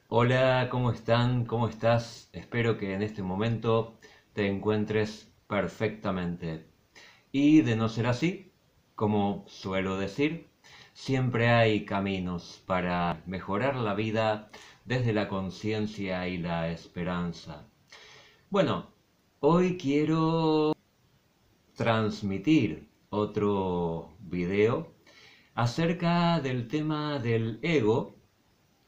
Hola, ¿cómo están? ¿Cómo estás? Espero que en este momento te encuentres perfectamente. Y de no ser así, como suelo decir, siempre hay caminos para mejorar la vida desde la conciencia y la esperanza. Bueno, hoy quiero transmitir otro video acerca del tema del ego.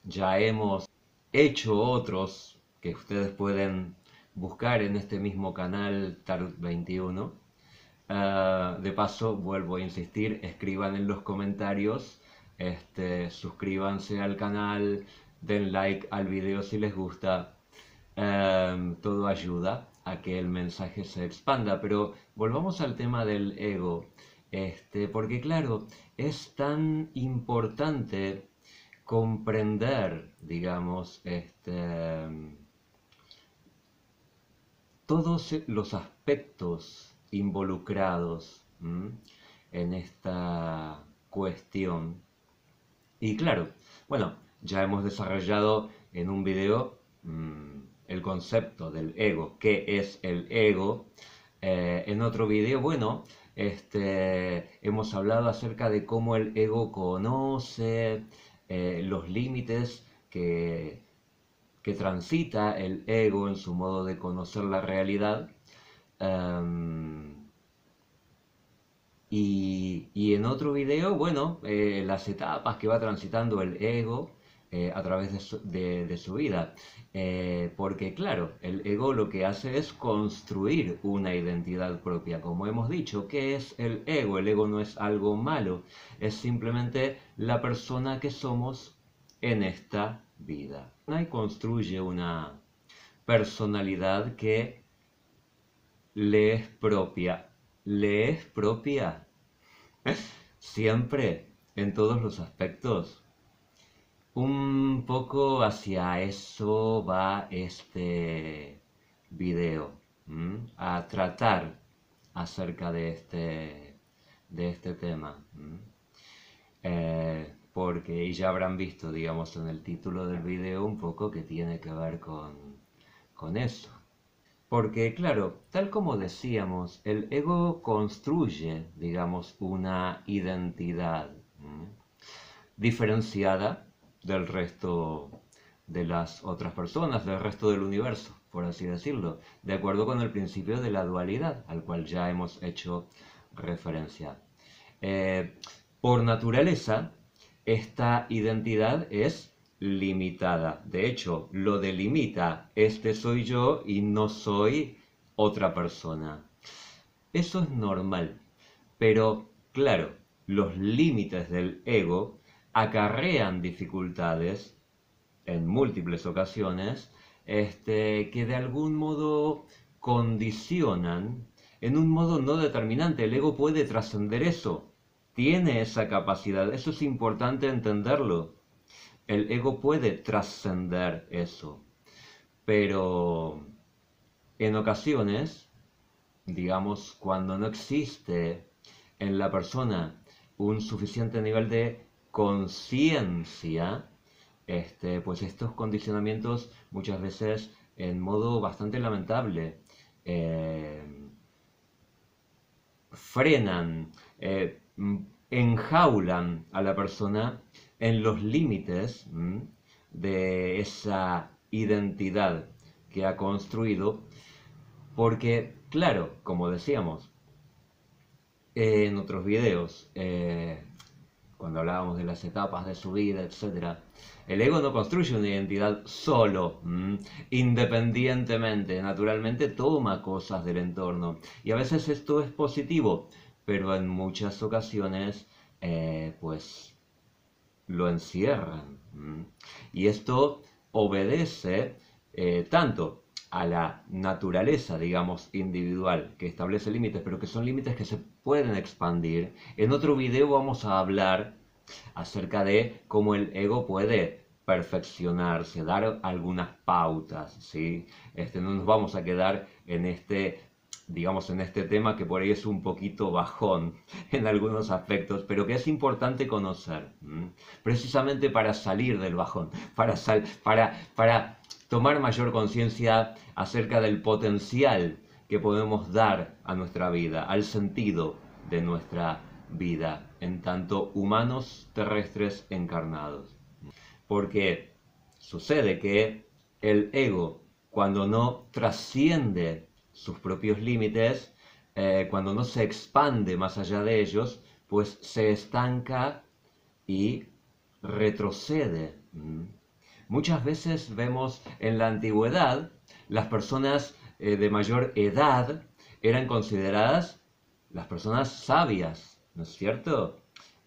Ya hemos hecho otros que ustedes pueden buscar en este mismo canal Tarot 21. De paso, vuelvo a insistir, escriban en los comentarios, suscríbanse al canal, den like al video si les gusta. Todo ayuda a que el mensaje se expanda, pero volvamos al tema del ego, porque claro, es tan importante comprender, digamos, todos los aspectos involucrados en esta cuestión. Y claro, bueno, ya hemos desarrollado en un video el concepto del ego, qué es el ego. En otro video, bueno, hemos hablado acerca de cómo el ego conoce los límites que transita el ego en su modo de conocer la realidad. Em, y en otro video, bueno, las etapas que va transitando el ego a través de su vida. Porque claro, el ego lo que hace es construir una identidad propia. Como hemos dicho, ¿qué es el ego? El ego no es algo malo, es simplemente la persona que somos en esta vida. Y construye una personalidad que le es propia. ¿Le es propia? Siempre, en todos los aspectos. Un poco hacia eso va este video, a tratar acerca de este tema. Porque y ya habrán visto, digamos, en el título del video un poco que tiene que ver con eso. Porque, claro, tal como decíamos, el ego construye, digamos, una identidad diferenciada del resto de las otras personas, del resto del universo, por así decirlo, de acuerdo con el principio de la dualidad, al cual ya hemos hecho referencia. Eh, por naturaleza, esta identidad es limitada. De hecho, lo delimita, este soy yo y no soy otra persona. Eso es normal, pero claro, los límites del ego acarrean dificultades en múltiples ocasiones, que de algún modo condicionan, en un modo no determinante. El ego puede trascender eso, tiene esa capacidad, eso es importante entenderlo. El ego puede trascender eso, pero en ocasiones, digamos, cuando no existe en la persona un suficiente nivel de conciencia, pues estos condicionamientos muchas veces en modo bastante lamentable eh, frenan, enjaulan a la persona en los límites de esa identidad que ha construido, porque, claro, como decíamos en otros videos, cuando hablábamos de las etapas de su vida, etcétera, el ego no construye una identidad solo, independientemente, naturalmente toma cosas del entorno. Y a veces esto es positivo, pero en muchas ocasiones, pues, lo encierran. Y esto obedece tanto a la naturaleza, digamos, individual, que establece límites, pero que son límites que se pueden expandir. En otro video vamos a hablar acerca de cómo el ego puede perfeccionarse, dar algunas pautas, ¿sí? No nos vamos a quedar en este digamos, en este tema que por ahí es un poquito bajón en algunos aspectos, pero que es importante conocer, precisamente para salir del bajón, para tomar mayor conciencia acerca del potencial que podemos dar a nuestra vida, al sentido de nuestra vida, en tanto humanos terrestres encarnados. Porque sucede que el ego, cuando no trasciende sus propios límites, cuando no se expande más allá de ellos, pues se estanca y retrocede. Muchas veces vemos en la antigüedad las personas de mayor edad eran consideradas las personas sabias, ¿no es cierto?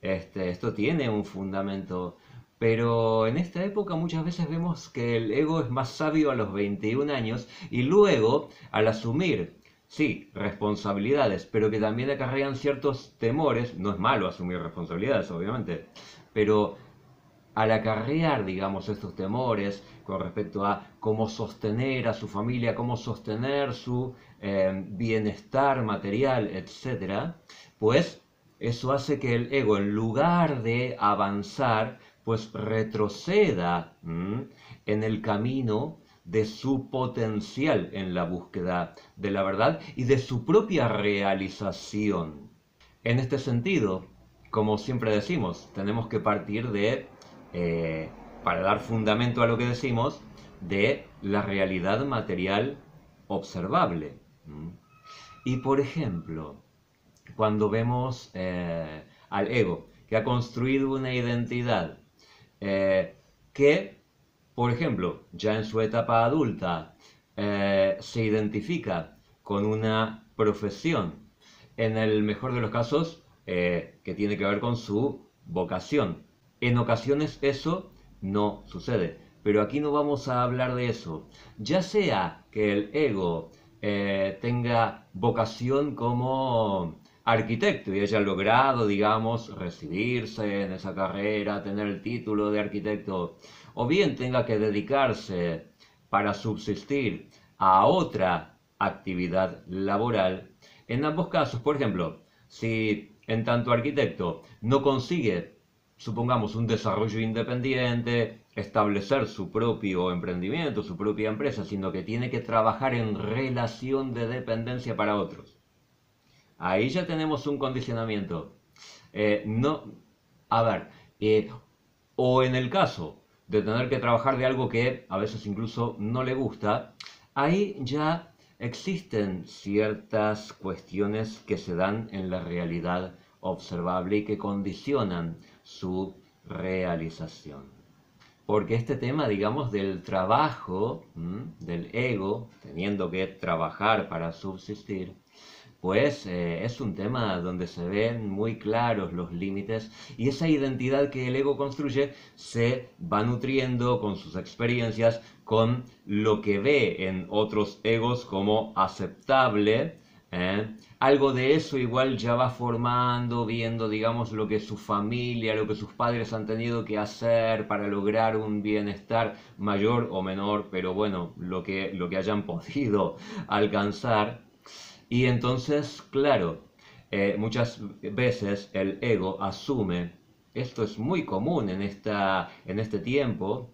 Esto tiene un fundamento, pero en esta época muchas veces vemos que el ego es más sabio a los 21 años y luego al asumir, sí, responsabilidades, pero que también acarrean ciertos temores, no es malo asumir responsabilidades, obviamente, pero al acarrear, digamos, estos temores con respecto a cómo sostener a su familia, cómo sostener su bienestar material, etc., pues eso hace que el ego, en lugar de avanzar, pues retroceda en el camino de su potencial en la búsqueda de la verdad y de su propia realización. En este sentido, como siempre decimos, tenemos que partir de, para dar fundamento a lo que decimos, de la realidad material observable. Y por ejemplo, cuando vemos al ego, que ha construido una identidad, que, por ejemplo, ya en su etapa adulta, se identifica con una profesión, en el mejor de los casos, que tiene que ver con su vocación. En ocasiones eso no sucede, pero aquí no vamos a hablar de eso. Ya sea que el ego tenga vocación como arquitecto y haya logrado, digamos, recibirse en esa carrera, tener el título de arquitecto, o bien tenga que dedicarse para subsistir a otra actividad laboral. En ambos casos, por ejemplo, si en tanto arquitecto no consigue, supongamos, un desarrollo independiente, establecer su propio emprendimiento, su propia empresa, sino que tiene que trabajar en relación de dependencia para otros, ahí ya tenemos un condicionamiento. No, a ver, o en el caso de tener que trabajar de algo que a veces incluso no le gusta, ahí ya existen ciertas cuestiones que se dan en la realidad observable y que condicionan su realización. Porque este tema, digamos, del trabajo, del ego, teniendo que trabajar para subsistir, pues es un tema donde se ven muy claros los límites y esa identidad que el ego construye se va nutriendo con sus experiencias, con lo que ve en otros egos como aceptable. Algo de eso igual ya va formando, viendo, digamos, lo que su familia, lo que sus padres han tenido que hacer para lograr un bienestar mayor o menor, pero bueno, lo que hayan podido alcanzar. Y entonces, claro, muchas veces el ego asume, esto es muy común en este tiempo,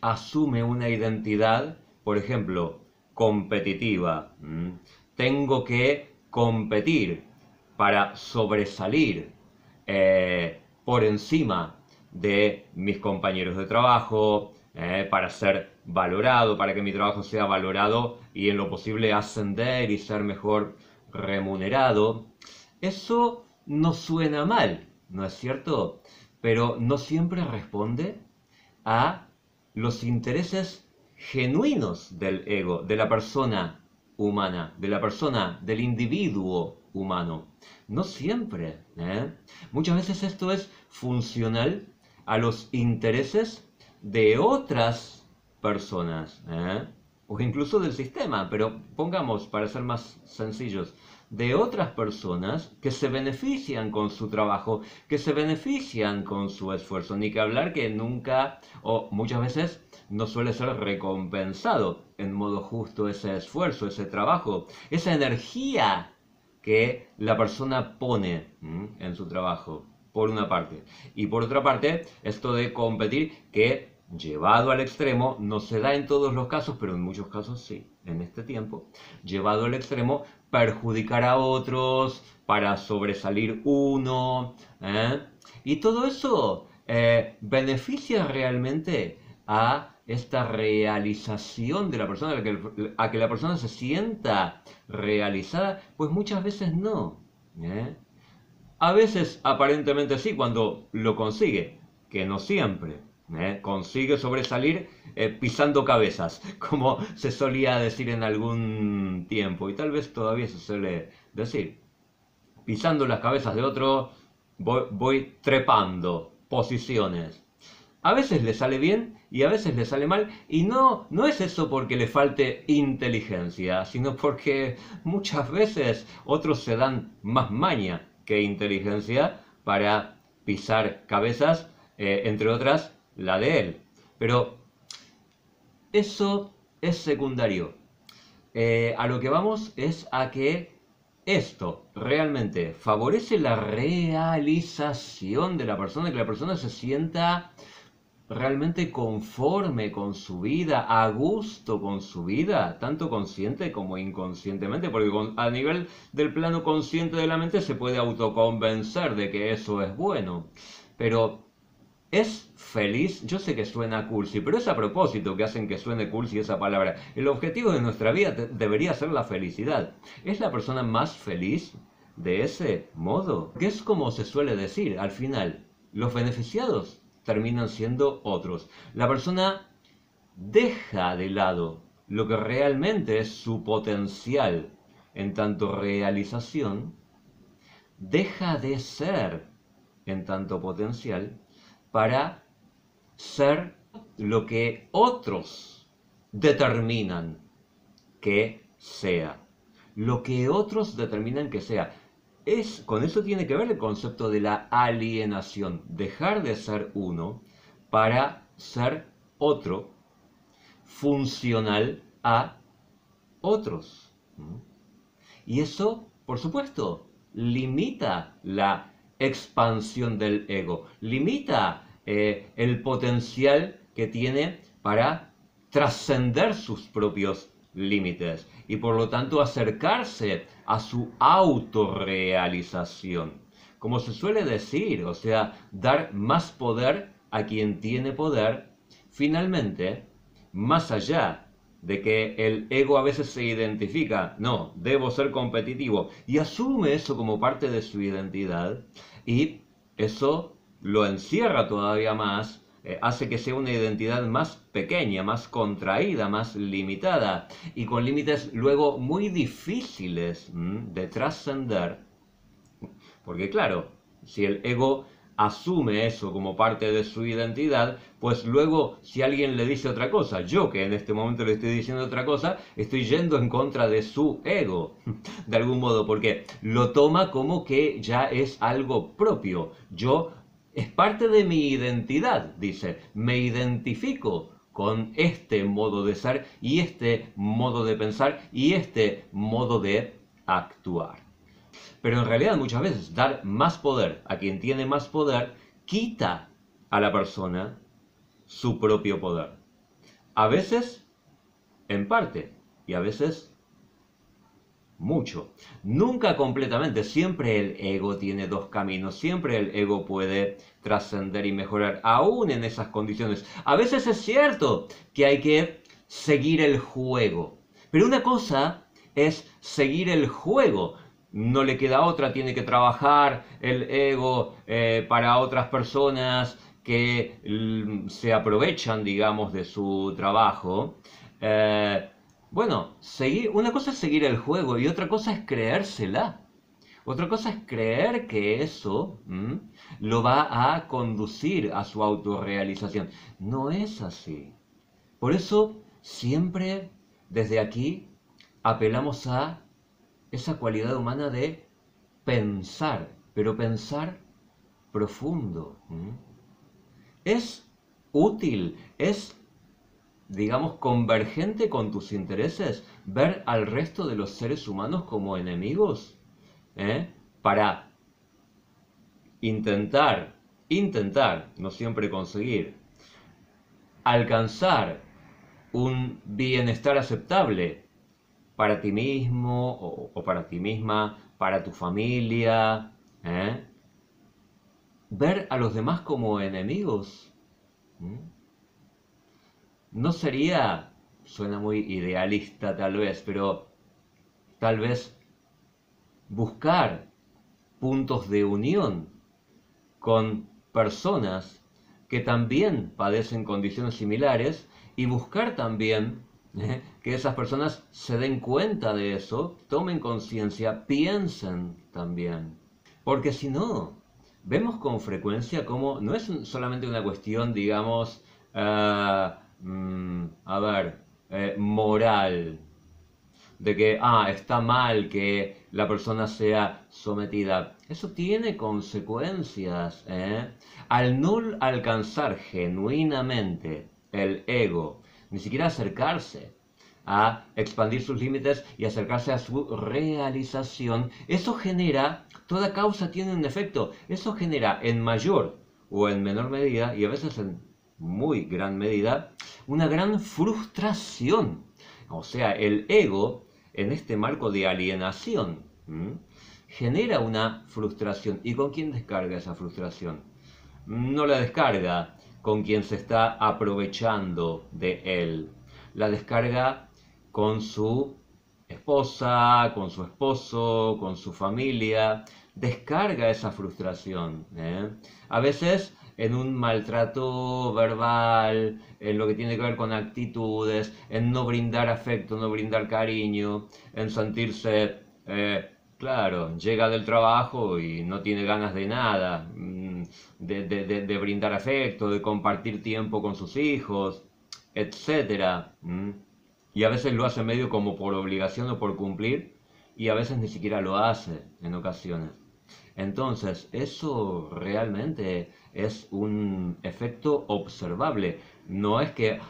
asume una identidad, por ejemplo, competitiva. Tengo que competir para sobresalir por encima de mis compañeros de trabajo, para ser valorado, para que mi trabajo sea valorado y en lo posible ascender y ser mejor remunerado. Eso no suena mal, ¿no es cierto? Pero no siempre responde a los intereses genuinos del ego, de la persona humana, de la persona, del individuo humano. No siempre. Muchas veces esto es funcional a los intereses de otras personas. o incluso del sistema, pero pongamos, para ser más sencillos, de otras personas que se benefician con su trabajo, que se benefician con su esfuerzo, ni que hablar que nunca o muchas veces no suele ser recompensado en modo justo ese esfuerzo, ese trabajo, esa energía que la persona pone en su trabajo, por una parte. Y por otra parte, esto de competir que llevado al extremo, no se da en todos los casos, pero en muchos casos sí, en este tiempo, llevado al extremo, perjudicar a otros para sobresalir uno, ¿eh? Y todo eso beneficia realmente a esta realización de la persona, a que la persona se sienta realizada, pues muchas veces no, ¿eh? A veces aparentemente sí, cuando lo consigue, que no siempre. Consigue sobresalir pisando cabezas, como se solía decir en algún tiempo, y tal vez todavía se suele decir. Pisando las cabezas de otro, voy trepando posiciones. A veces le sale bien y a veces le sale mal, y no es eso porque le falte inteligencia, sino porque muchas veces otros se dan más maña que inteligencia para pisar cabezas, entre otras la de él. Pero eso es secundario. A lo que vamos es a que esto realmente favorece la realización de la persona, que la persona se sienta realmente conforme con su vida, a gusto con su vida, tanto consciente como inconscientemente, porque a nivel del plano consciente de la mente se puede autoconvencer de que eso es bueno, pero ¿es feliz? Yo sé que suena cursi, pero es a propósito que hacen que suene cursi esa palabra. El objetivo de nuestra vida debería ser la felicidad. ¿Es la persona más feliz de ese modo? Que es como se suele decir, al final, los beneficiados terminan siendo otros. La persona deja de lado lo que realmente es su potencial en tanto realización, deja de ser en tanto potencial para ser lo que otros determinan que sea. Lo que otros determinan que sea. Con eso tiene que ver el concepto de la alienación. Dejar de ser uno para ser otro, funcional a otros. Y eso, por supuesto, limita la expansión del ego, limita el potencial que tiene para trascender sus propios límites y por lo tanto acercarse a su autorrealización. Como se suele decir, o sea, dar más poder a quien tiene poder, finalmente, más allá de que el ego a veces se identifica, no, debo ser competitivo, y asume eso como parte de su identidad, y eso lo encierra todavía más, hace que sea una identidad más pequeña, más contraída, más limitada, y con límites luego muy difíciles de trascender, porque claro, si el ego asume eso como parte de su identidad, pues luego si alguien le dice otra cosa, yo que en este momento le estoy diciendo otra cosa, estoy yendo en contra de su ego, de algún modo, porque lo toma como que ya es algo propio. Yo es parte de mi identidad, dice, me identifico con este modo de ser y este modo de pensar y este modo de actuar. Pero en realidad muchas veces dar más poder a quien tiene más poder quita a la persona su propio poder. A veces en parte y a veces mucho. Nunca completamente, siempre el ego tiene dos caminos, siempre el ego puede trascender y mejorar, aún en esas condiciones. A veces es cierto que hay que seguir el juego, pero una cosa es seguir el juego. No le queda otra, tiene que trabajar el ego para otras personas que se aprovechan, digamos, de su trabajo. Bueno, una cosa es seguir el juego y otra cosa es creérsela. Otra cosa es creer que eso lo va a conducir a su autorrealización. No es así. Por eso siempre desde aquí apelamos a esa cualidad humana de pensar, pero pensar profundo. ¿Es útil? ¿Es, digamos, convergente con tus intereses ver al resto de los seres humanos como enemigos? Para intentar, no siempre conseguir, alcanzar un bienestar aceptable para ti mismo o para ti misma, para tu familia, ver a los demás como enemigos. No sería, suena muy idealista tal vez, pero tal vez buscar puntos de unión con personas que también padecen condiciones similares y buscar también que esas personas se den cuenta de eso, tomen conciencia, piensen también. Porque si no, vemos con frecuencia como no es solamente una cuestión, digamos, moral, de que, está mal que la persona sea sometida. Eso tiene consecuencias, ¿eh? Al no alcanzar genuinamente el ego, ni siquiera acercarse a expandir sus límites y acercarse a su realización, eso genera, toda causa tiene un efecto, eso genera en mayor o en menor medida, y a veces en muy gran medida, una gran frustración. O sea, el ego, en este marco de alienación, genera una frustración. ¿Y con quién descarga esa frustración? No la descarga con quien se está aprovechando de él. La descarga con su esposa, con su esposo, con su familia. Descarga esa frustración. A veces en un maltrato verbal, en lo que tiene que ver con actitudes, en no brindar afecto, no brindar cariño, en sentirse, claro, llega del trabajo y no tiene ganas de nada, de brindar afecto, de compartir tiempo con sus hijos, etcétera. Y a veces lo hace medio como por obligación o por cumplir, y a veces ni siquiera lo hace en ocasiones. Entonces, eso realmente es un efecto observable. No es que,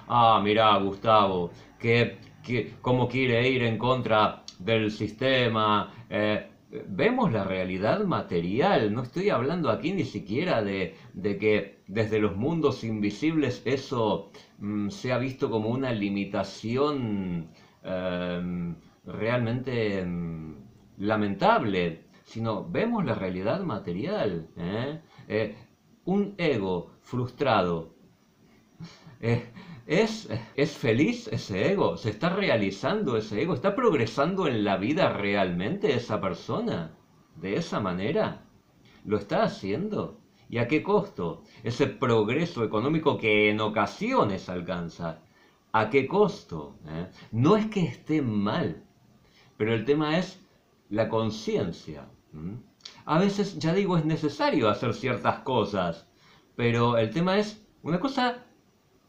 mira, Gustavo, cómo quiere ir en contra del sistema. Vemos la realidad material. No estoy hablando aquí ni siquiera de que desde los mundos invisibles eso sea visto como una limitación realmente lamentable, sino vemos la realidad material. Un ego frustrado. Eh, ¿Es feliz ese ego? ¿Se está realizando ese ego? ¿Está progresando en la vida realmente esa persona? ¿De esa manera? ¿Lo está haciendo? ¿Y a qué costo? Ese progreso económico que en ocasiones alcanza. ¿A qué costo? No es que esté mal, pero el tema es la conciencia. A veces, ya digo, es necesario hacer ciertas cosas, pero el tema es, una cosa,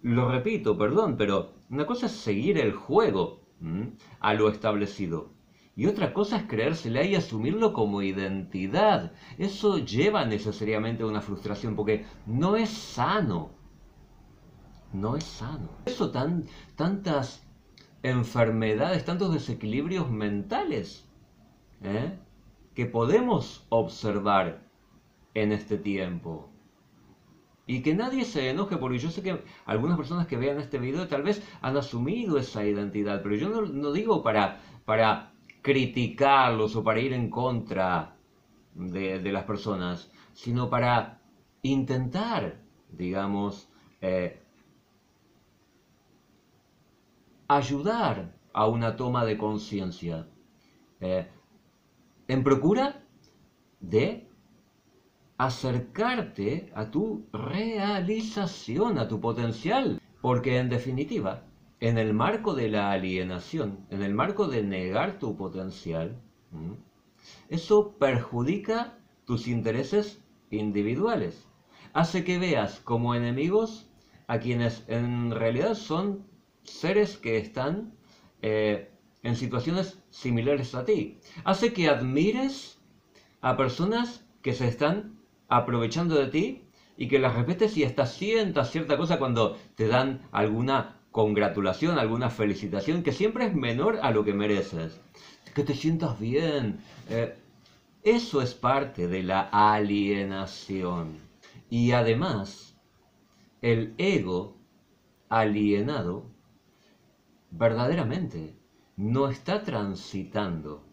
lo repito, perdón, pero una cosa es seguir el juego a lo establecido. Y otra cosa es creérsela y asumirlo como identidad. Eso lleva necesariamente a una frustración porque no es sano. No es sano. Eso tantas enfermedades, tantos desequilibrios mentales que podemos observar en este tiempo. Y que nadie se enoje, porque yo sé que algunas personas que vean este video tal vez han asumido esa identidad, pero yo no digo para criticarlos o para ir en contra de las personas, sino para intentar, digamos, ayudar a una toma de conciencia, en procura de acercarte a tu realización, a tu potencial. Porque en definitiva, en el marco de la alienación, en el marco de negar tu potencial, eso perjudica tus intereses individuales. Hace que veas como enemigos a quienes en realidad son seres que están en situaciones similares a ti. Hace que admires a personas que se están aprovechando de ti y que las respetes y hasta sientas cierta cosa cuando te dan alguna congratulación, alguna felicitación, que siempre es menor a lo que mereces. Que te sientas bien. Eso es parte de la alienación. Y además, el ego alienado verdaderamente no está transitando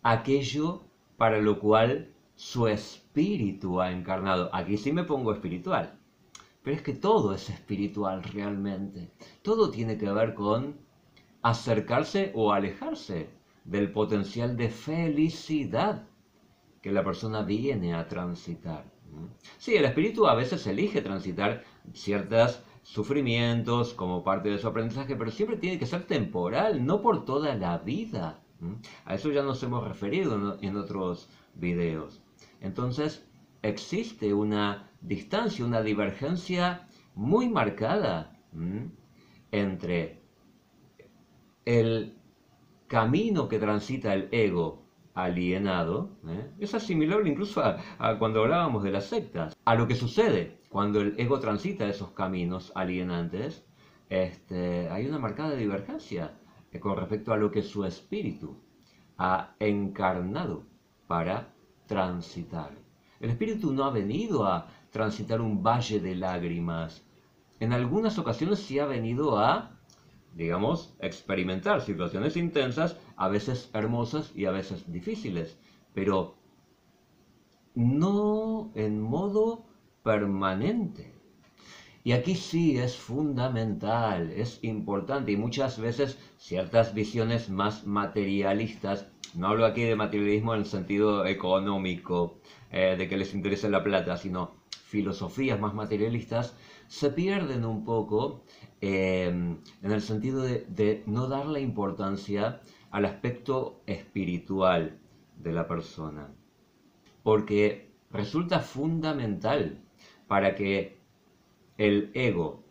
aquello para lo cual su espíritu ha encarnado. Aquí sí me pongo espiritual, pero es que todo es espiritual realmente. Todo tiene que ver con acercarse o alejarse del potencial de felicidad que la persona viene a transitar. Sí, el espíritu a veces elige transitar ciertos sufrimientos como parte de su aprendizaje, pero siempre tiene que ser temporal, no por toda la vida. A eso ya nos hemos referido en otros videos. Entonces, existe una distancia, una divergencia muy marcada entre el camino que transita el ego alienado, es asimilable incluso a cuando hablábamos de las sectas, a lo que sucede cuando el ego transita esos caminos alienantes. Hay una marcada divergencia con respecto a lo que su espíritu ha encarnado para transitar. El espíritu no ha venido a transitar un valle de lágrimas. En algunas ocasiones sí ha venido a, digamos, experimentar situaciones intensas, a veces hermosas y a veces difíciles, pero no en modo permanente. Y aquí sí es fundamental, es importante, y muchas veces ciertas visiones más materialistas, no hablo aquí de materialismo en el sentido económico, de que les interese la plata, sino filosofías más materialistas, se pierden un poco en el sentido de no darle importancia al aspecto espiritual de la persona. Porque resulta fundamental para que el ego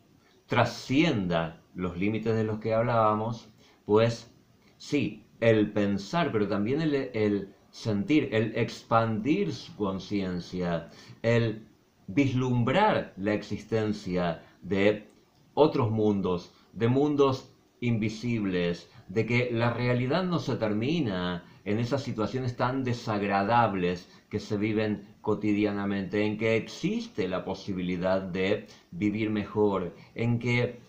trascienda los límites de los que hablábamos, pues sí, el pensar, pero también el sentir, el expandir su conciencia, el vislumbrar la existencia de otros mundos, de mundos invisibles, de que la realidad no se termina en esas situaciones tan desagradables que se viven cotidianamente, en que existe la posibilidad de vivir mejor, en que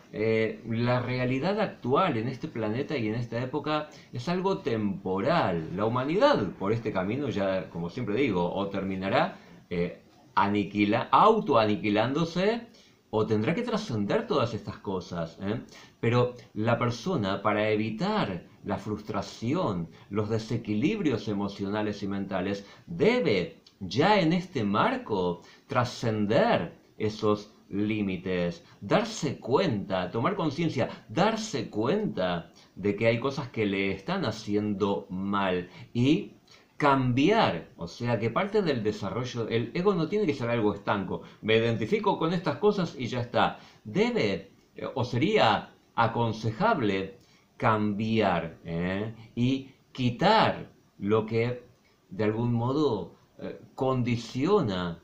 la realidad actual en este planeta y en esta época es algo temporal. La humanidad por este camino ya, como siempre digo, o terminará autoaniquilándose o tendrá que trascender todas estas cosas. Pero la persona, para evitar la frustración, los desequilibrios emocionales y mentales, debe ya en este marco trascender esos límites, darse cuenta, tomar conciencia, darse cuenta de que hay cosas que le están haciendo mal y cambiar, o sea que parte del desarrollo, el ego no tiene que ser algo estanco, me identifico con estas cosas y ya está, debe o sería aconsejable cambiar y quitar lo que de algún modo condiciona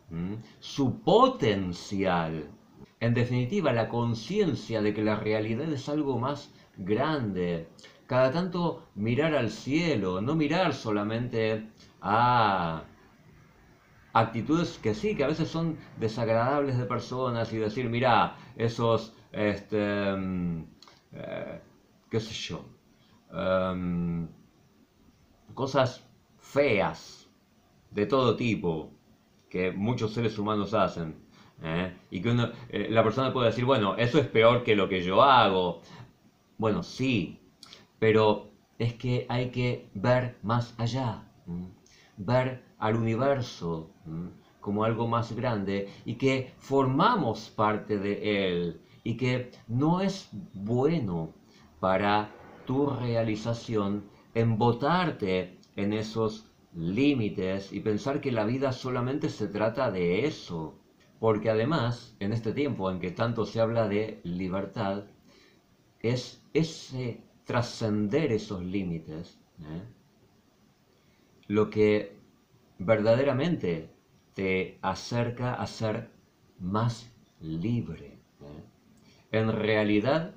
su potencial. En definitiva, la conciencia de que la realidad es algo más grande. Cada tanto mirar al cielo, no mirar solamente a actitudes que sí, que a veces son desagradables de personas y decir, mira, esos, qué sé yo, cosas feas de todo tipo que muchos seres humanos hacen. Y que la persona puede decir, bueno, eso es peor que lo que yo hago. Bueno, sí, pero es que hay que ver más allá, ver al universo como algo más grande y que formamos parte de él y que no es bueno para tu realización embotarte en esos límites y pensar que la vida solamente se trata de eso. Porque además, en este tiempo en que tanto se habla de libertad, es ese trascender esos límites, lo que verdaderamente te acerca a ser más libre. En realidad,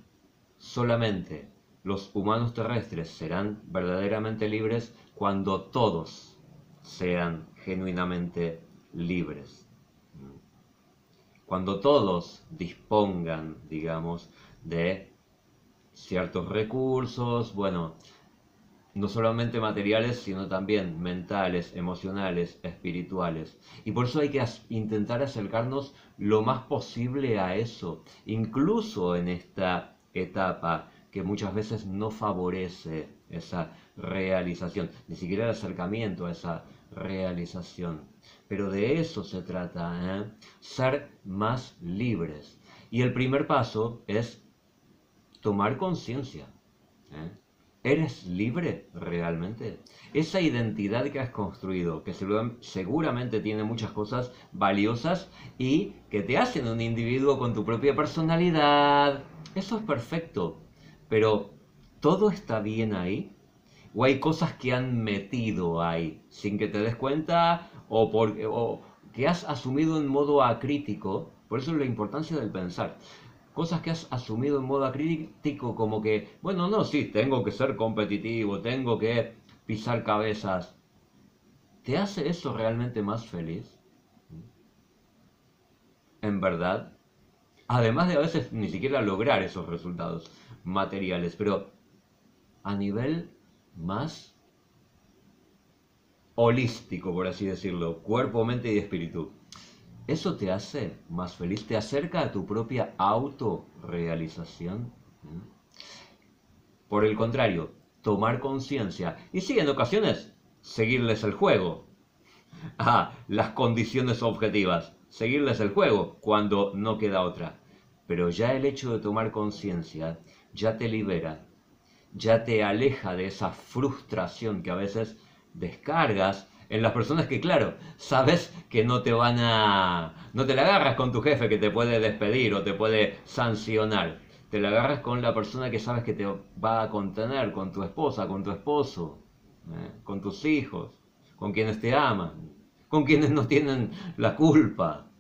solamente los humanos terrestres serán verdaderamente libres cuando todos sean genuinamente libres. Cuando todos dispongan, digamos, de ciertos recursos, bueno, no solamente materiales, sino también mentales, emocionales, espirituales. Y por eso hay que intentar acercarnos lo más posible a eso, incluso en esta etapa que muchas veces no favorece esa realización, ni siquiera el acercamiento a esa realización. Pero de eso se trata, ser más libres. Y el primer paso es tomar conciencia. ¿Eres libre realmente? Esa identidad que has construido, que seguramente tiene muchas cosas valiosas y que te hacen un individuo con tu propia personalidad, eso es perfecto. Pero, ¿todo está bien ahí? ¿O hay cosas que han metido ahí sin que te des cuenta o que has asumido en modo acrítico? Por eso es la importancia del pensar. Cosas que has asumido en modo crítico como que, bueno, no, sí, tengo que ser competitivo, tengo que pisar cabezas. ¿Te hace eso realmente más feliz? ¿En verdad? Además de a veces ni siquiera lograr esos resultados materiales, pero a nivel más holístico, por así decirlo, cuerpo, mente y espíritu. ¿Eso te hace más feliz? ¿Te acerca a tu propia autorrealización? Por el contrario, tomar conciencia y sí, en ocasiones, seguirles el juego. Las condiciones objetivas. Seguirles el juego cuando no queda otra. Pero ya el hecho de tomar conciencia ya te libera, ya te aleja de esa frustración que a veces descargas en las personas que, claro, sabes que no te van a... No te la agarras con tu jefe que te puede despedir o te puede sancionar. Te la agarras con la persona que sabes que te va a contener, con tu esposa, con tu esposo, con tus hijos, con quienes te aman, con quienes no tienen la culpa.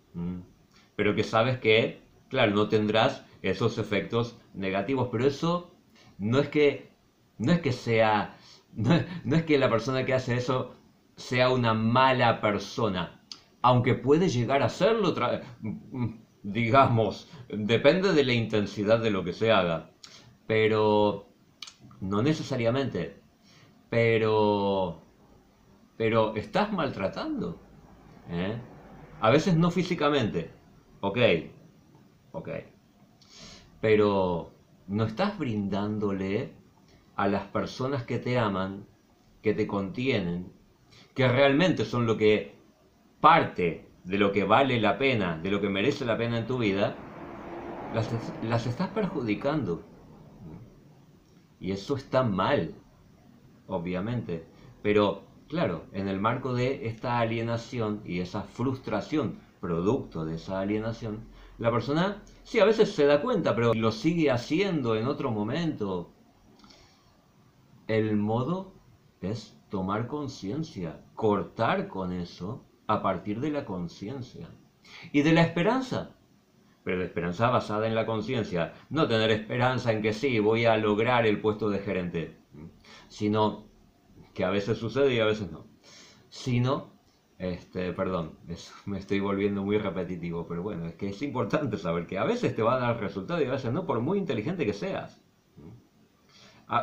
Pero que sabes que, claro, no tendrás esos efectos negativos. Pero eso no es que, no es que sea, no es que la persona que hace eso sea una mala persona, aunque puede llegar a serlo, digamos, depende de la intensidad de lo que se haga, pero no necesariamente, pero, pero estás maltratando, ¿eh? A veces no físicamente, ok, ok, pero no estás brindándole a las personas que te aman, que te contienen, que realmente son lo que parte de lo que vale la pena, de lo que merece la pena en tu vida, las estás perjudicando. Y eso está mal, obviamente. Pero, claro, en el marco de esta alienación y esa frustración, producto de esa alienación, la persona, sí, a veces se da cuenta, pero lo sigue haciendo en otro momento. El modo es tomar conciencia, cortar con eso a partir de la conciencia y de la esperanza. Pero la esperanza basada en la conciencia, no tener esperanza en que sí, voy a lograr el puesto de gerente, sino que a veces sucede y a veces no. Sino, perdón, me estoy volviendo muy repetitivo, pero bueno, es que es importante saber que a veces te va a dar resultado y a veces no, por muy inteligente que seas.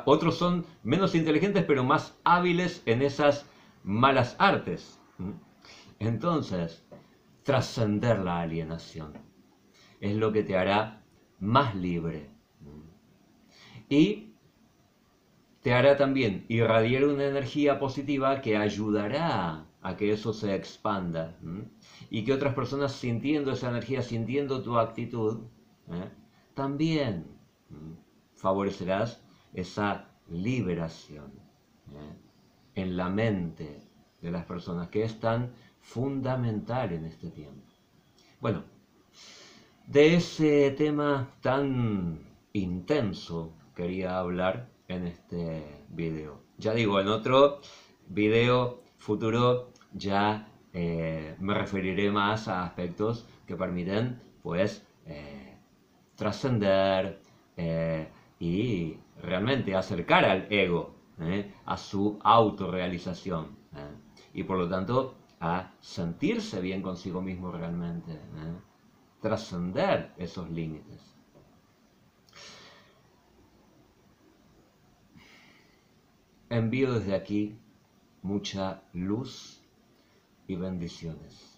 Otros son menos inteligentes pero más hábiles en esas malas artes. Entonces, trascender la alienación es lo que te hará más libre. Y te hará también irradiar una energía positiva que ayudará a que eso se expanda. Y que otras personas sintiendo esa energía, sintiendo tu actitud, también favorecerás esa liberación en la mente de las personas, que es tan fundamental en este tiempo. Bueno, de ese tema tan intenso quería hablar en este video. Ya digo, en otro video futuro ya me referiré más a aspectos que permiten pues trascender y realmente acercar al ego a su autorrealización y por lo tanto a sentirse bien consigo mismo realmente, trascender esos límites. Envío desde aquí mucha luz y bendiciones.